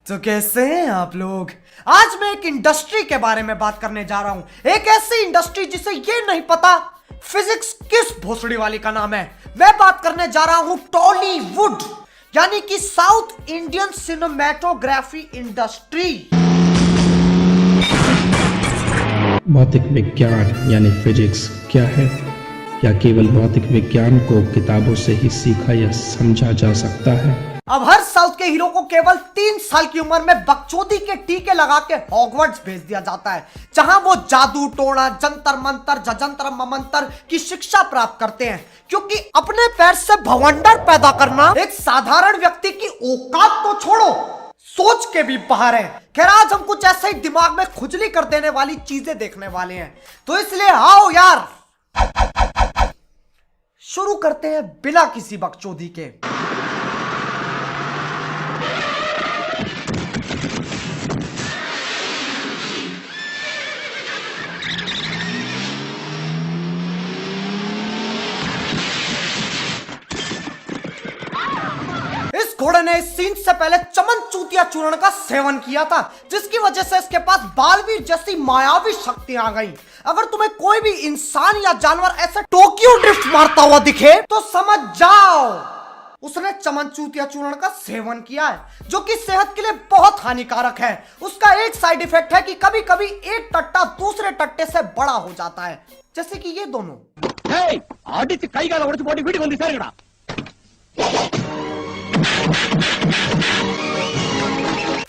तो कैसे हैं आप लोग। आज मैं एक इंडस्ट्री के बारे में बात करने जा रहा हूं। एक ऐसी इंडस्ट्री जिसे ये नहीं पता फिजिक्स किस भोसड़ी वाली का नाम है। मैं बात करने जा रहा हूं टॉलीवुड, यानी कि साउथ इंडियन सिनेमेटोग्राफी इंडस्ट्री। भौतिक विज्ञान यानी फिजिक्स क्या है? क्या केवल भौतिक विज्ञान को किताबों से ही सीखा या समझा जा सकता है? अब हर साउथ के हीरो को केवल 3 साल की उम्र में बकचोदी के टीके लगा के हॉगवर्ट्स भेज दिया जाता है, जहां वो जादू टोना जंतर मंतर जजंतर ममंतर की शिक्षा प्राप्त करते हैं। क्योंकि अपने पैर से भवंडर पैदा करना एक साधारण व्यक्ति की औकात तो छोड़ो, सोच के भी बाहर है। खैर, आज हम कुछ ऐसे ही दिमाग में खुजली कर देने वाली चीजें देखने वाले हैं, तो इसलिए आओ यार शुरू करते हैं बिना किसी बकचोदी के। घोड़े ने इस सीन से पहले चमन चूतिया चूर्ण का सेवन किया था, जिसकी वजह से इसके पास बालवीर जैसी मायावी शक्तियां आ गई। अगर तुम्हें कोई भी इंसान या जानवर ऐसे टोक्यो ड्रिफ्ट मारता हुआ दिखे तो समझ जाओ उसने चमन चूतिया चूर्ण का सेवन किया है, जो कि सेहत के लिए बहुत हानिकारक है। उसका एक साइड इफेक्ट है कि कभी कभी एक टट्टा दूसरे टट्टे से बड़ा हो जाता है, जैसे कि ये दोनों।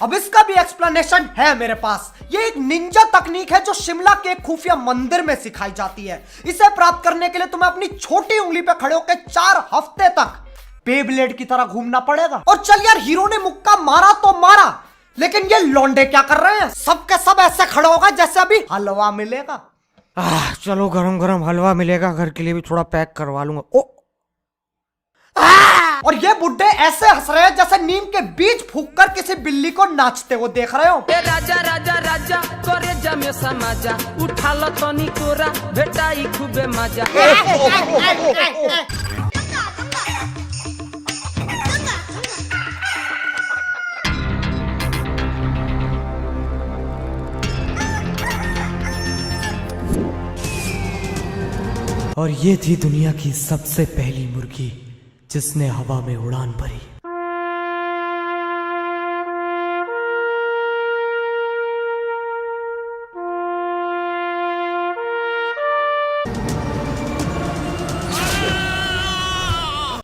अब इसका भी एक्सप्लेनेशन है मेरे पास। ये एक निंजा तकनीक है जो शिमला के खुफिया मंदिर में सिखाई जाती है। इसे प्राप्त करने के लिए तुम्हें अपनी छोटी उंगली पे खड़े होकर 4 हफ्ते तक बेब्लेड की तरह घूमना पड़ेगा। और चल यार, हीरो ने मुक्का मारा तो मारा, लेकिन ये लौंडे क्या कर रहे हैं? सबके सब ऐसे खड़े होगा जैसे अभी हलवा मिलेगा। चलो गरम गरम हलवा मिलेगा, घर के लिए भी थोड़ा पैक करवा लूंगा। ओ और ये बुड्ढे ऐसे हंस रहे हैं जैसे नीम के बीज फूंक कर किसी बिल्ली को नाचते हुए देख रहे हो। राजा राजा राजा करे जमे समाजा उठा लो तनी कोरा भेटाई खूबे मजा। और ये थी दुनिया की सबसे पहली मुर्गी जिसने हवा में उड़ान भरी।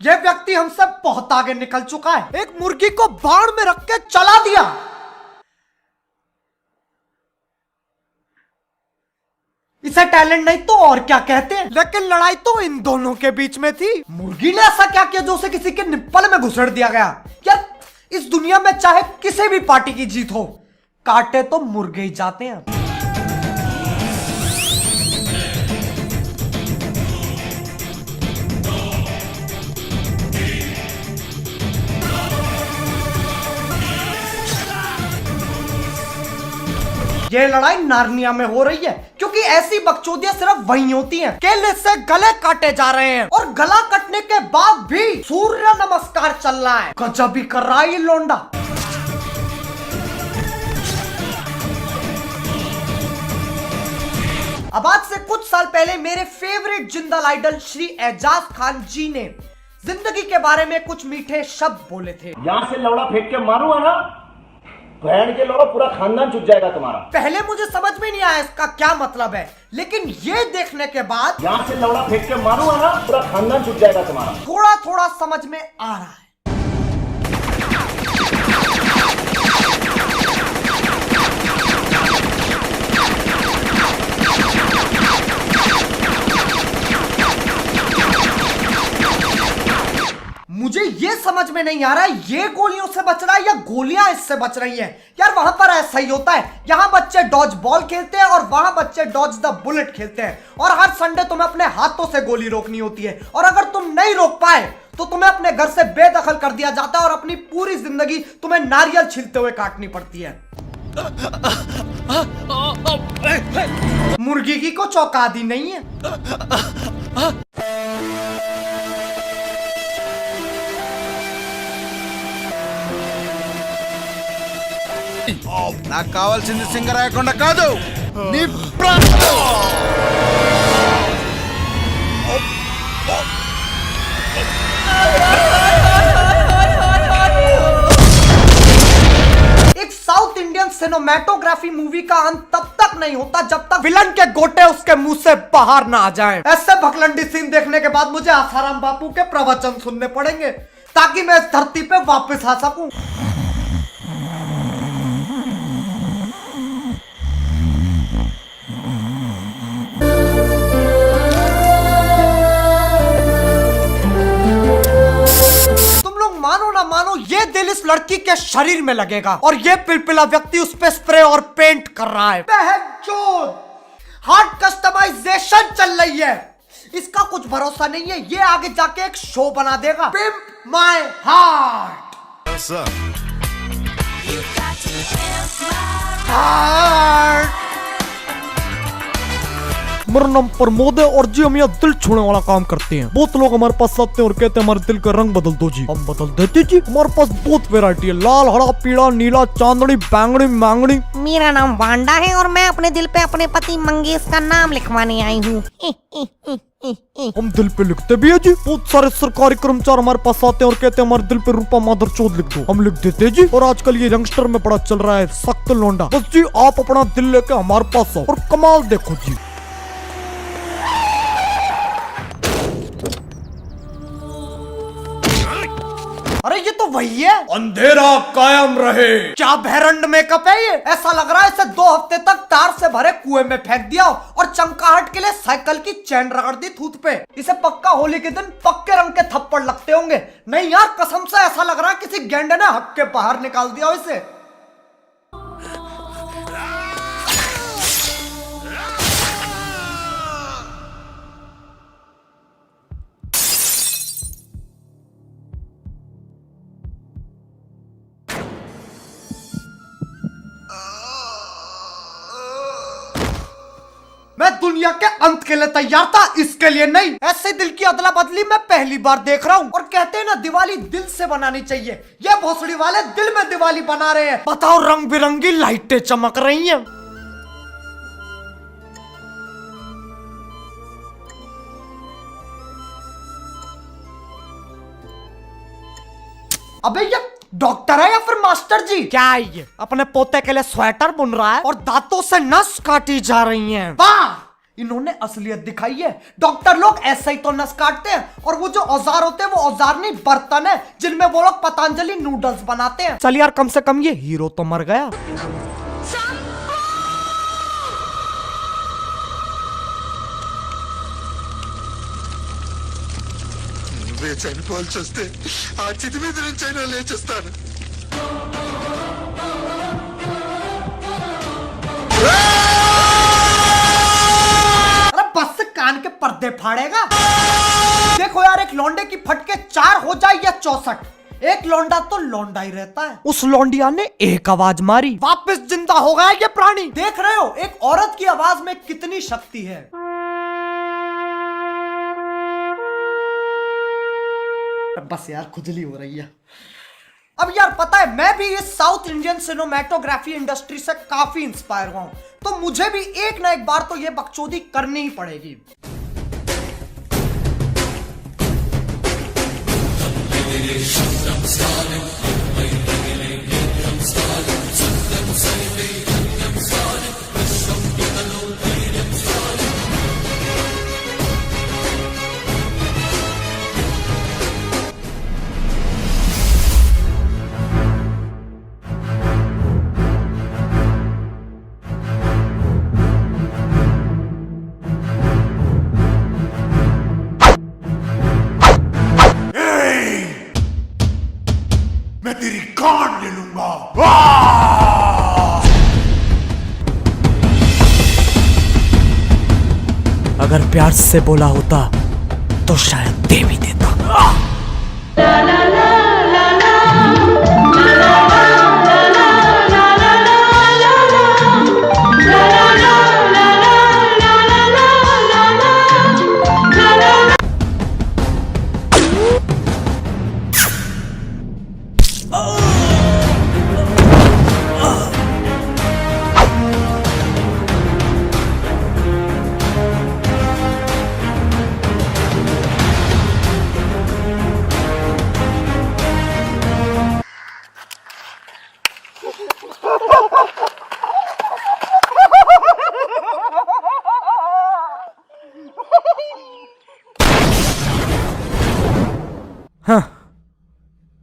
यह व्यक्ति हमसे बहुत आगे निकल चुका है। एक मुर्गी को बाण में रख के चला दिया। इसे टैलेंट नहीं तो और क्या कहते हैं। लेकिन लड़ाई तो इन दोनों के बीच में थी। मुर्गी ने ऐसा क्या किया जो उसे किसी के निप्पल में घुसेड़ दिया गया? यार, इस दुनिया में चाहे किसी भी पार्टी की जीत हो, काटे तो मुर्गे ही जाते हैं। ये लड़ाई नार्निया में हो रही है, क्योंकि ऐसी बकचोदियां सिर्फ वहीं होती हैं। केले से गले काटे जा रहे हैं और गला कटने के बाद भी सूर्य नमस्कार चल रहा है। गजब ही कर रहा है ये लौंडा। अब आज से कुछ साल पहले मेरे फेवरेट जिंदाल आइडल श्री एजाज खान जी ने जिंदगी के बारे में कुछ मीठे शब्द बोले थे। यहाँ से लौड़ा फेंक के मारूंगा ना, बहन के लौड़ा पूरा खानदान छूट जाएगा तुम्हारा। पहले मुझे समझ में नहीं आया इसका क्या मतलब है, लेकिन ये देखने के बाद यहाँ से लौड़ा फेंक के मारूंगा ना, पूरा खानदान छूट जाएगा तुम्हारा। थोड़ा थोड़ा समझ में आ रहा है। मुझे ये समझ में नहीं आ रहा है ये गोलियों से बच रहा है या गोलियां इससे बच रही हैं। यार, वहां पर ऐसा ही होता है। यहां बच्चे डॉज बॉल खेलते हैं और वहां बच्चे डॉज द बुलेट खेलते हैं। और हर संडे तुम्हें अपने हाथों से गोली रोकनी होती है, और अगर तुम नहीं रोक पाए तो तुम्हें अपने घर से बेदखल कर दिया जाता है और अपनी पूरी जिंदगी तुम्हें नारियल छीलते हुए काटनी पड़ती है। मुर्गी की को चौकादी नहीं है। నాకు కావాల్సింది సింగరాయకొండ కాదు నీ ప్రాణం. एक साउथ इंडियन सिनेमेटोग्राफी मूवी का अंत तब तक नहीं होता जब तक विलन के गोटे उसके मुंह से बाहर ना आ जाएं। ऐसे भगलंडी सीन देखने के बाद मुझे आसाराम बापू के प्रवचन सुनने पड़ेंगे ताकि मैं इस धरती पे वापस आ सकूं। मानो ना मानो ये दिल इस लड़की के शरीर में लगेगा और ये पिलपिला व्यक्ति उस पे स्प्रे और पेंट कर रहा है। हार्ट कस्टमाइजेशन चल रही है, इसका कुछ भरोसा नहीं है, ये आगे जाके एक शो बना देगा। Pimp my heart. मेरा नाम प्रमोद है और जी हम यहाँ दिल छूने वाला काम करते हैं। बहुत लोग हमारे पास आते हैं और कहते हैं हमारे दिल का रंग बदल दो जी, हम बदल देते जी। हमारे पास बहुत वैरायटी है, लाल, हरा, पीला, नीला, चांदनी, बैंगनी, मांगनी। मेरा नाम वांडा है और मैं अपने दिल पे अपने पति मंगेश का नाम लिखवाने आई हूँ। हम दिल पे लिखते भी है जी। बहुत सारे सरकारी कर्मचारी हमारे पास आते हैं और कहते हैं हमारे दिल पे रूपा माधर चौथ लिख दो, हम लिख देते जी। और आजकल ये यंगस्टर में बड़ा चल रहा है सख्त लौंडा। बस जी आप अपना दिल लेके हमारे पास आओ और कमाल देखो जी। अरे ये तो वही है, अंधेरा कायम रहे। क्या भैरंड मेकअप है ये। ऐसा लग रहा है इसे 2 हफ्ते तक तार से भरे कुएं में फेंक दिया और चमकाहट के लिए साइकिल की चैन रगड़ दी थूत पे। इसे पक्का होली के दिन पक्के रंग के थप्पड़ लगते होंगे। नहीं यार कसम से ऐसा लग रहा है किसी गेंडे ने हक के बाहर निकाल दिया इसे। मैं दुनिया के अंत के लिए तैयार था, इसके लिए नहीं। ऐसे दिल की अदला बदली मैं पहली बार देख रहा हूँ। और कहते हैं ना दिवाली दिल से बनानी चाहिए, ये भोसड़ी वाले दिल में दिवाली बना रहे हैं। बताओ रंग बिरंगी लाइटें चमक रही हैं। अबे ये डॉक्टर है या फिर मास्टर जी? क्या है ये? अपने पोते के लिए स्वेटर बुन रहा है और दांतों से नस काटी जा रही हैं। वाह, इन्होंने असलियत दिखाई है। डॉक्टर लोग ऐसे ही तो नस काटते हैं और वो जो औजार होते हैं वो औजार नहीं बर्तन है जिनमें वो लोग पतंजलि नूडल्स बनाते हैं। चल यार कम से कम ये हीरो तो मर गया। చనిపోవాల్సి వస్తే ఆ చితి మీద నుంచి అయినా లేచేస్తాను. अरे बस से कान के पर्दे फाड़ेगा। देखो यार एक लौंडे की फटके 4 हो जाए या 64, एक लौंडा तो लौंडा ही रहता है। उस लौंडिया ने एक आवाज मारी, वापस जिंदा हो गया ये प्राणी। देख रहे हो एक औरत की आवाज में कितनी शक्ति है। बस यार खुजली हो रही है। अब यार पता है मैं भी इस साउथ इंडियन सिनेमेटोग्राफी इंडस्ट्री से काफी इंस्पायर हुआ हूं, तो मुझे भी एक ना एक बार तो ये बकचोदी करनी ही पड़ेगी। मैं तेरी कान ले लूंगा। अगर प्यार से बोला होता तो शायद दे भी देता। हाँ,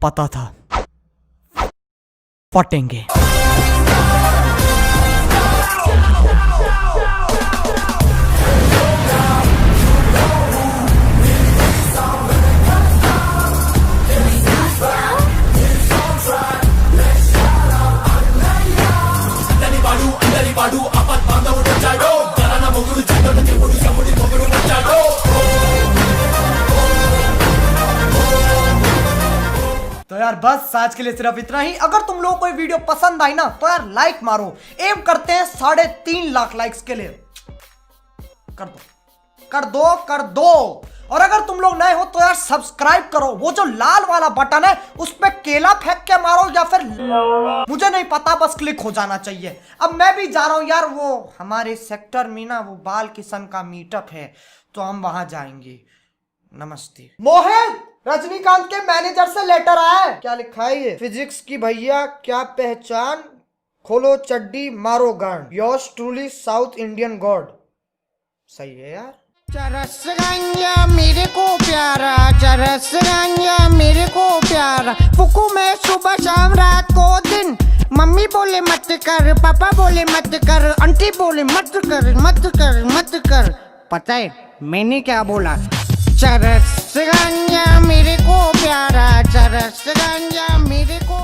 पता था फटेंगे। तो यार बस आज के लिए सिर्फ इतना ही। अगर तुम लोगों को ये वीडियो पसंद आई ना तो यार लाइक मारो। एम करते हैं 3.5 लाख लाइक्स के लिए। कर दो। और अगर तुम लोग नए हो तो यार सब्सक्राइब करो। वो जो लाल वाला बटन है उस पे केला फेंक के मारो या फिर मुझे नहीं पता, बस क्लिक हो जाना चाहिए। अब मैं भी जा रहा हूं यार, वो हमारे सेक्टर में ना वो बाल किशन का मीटअप है तो हम वहां जाएंगे। नमस्ते। मोहित, रजनीकांत के मैनेजर से लेटर आया है। क्या लिखा है ये? फिजिक्स की भैया क्या पहचान, खोलो चड्डी मारो गांड, yours truly south Indian God. सही है यार। चरस गंजा मेरे को प्यारा, चरस गंजा मेरे को प्यारा, फुकू में सुबह शाम रात को दिन। मम्मी बोले मत कर, पापा बोले मत कर, आंटी बोले मत कर मत कर मत कर। पता है मैंने क्या बोला? चरस गंजा मेरे को प्यारा, चरस गंजा मेरे को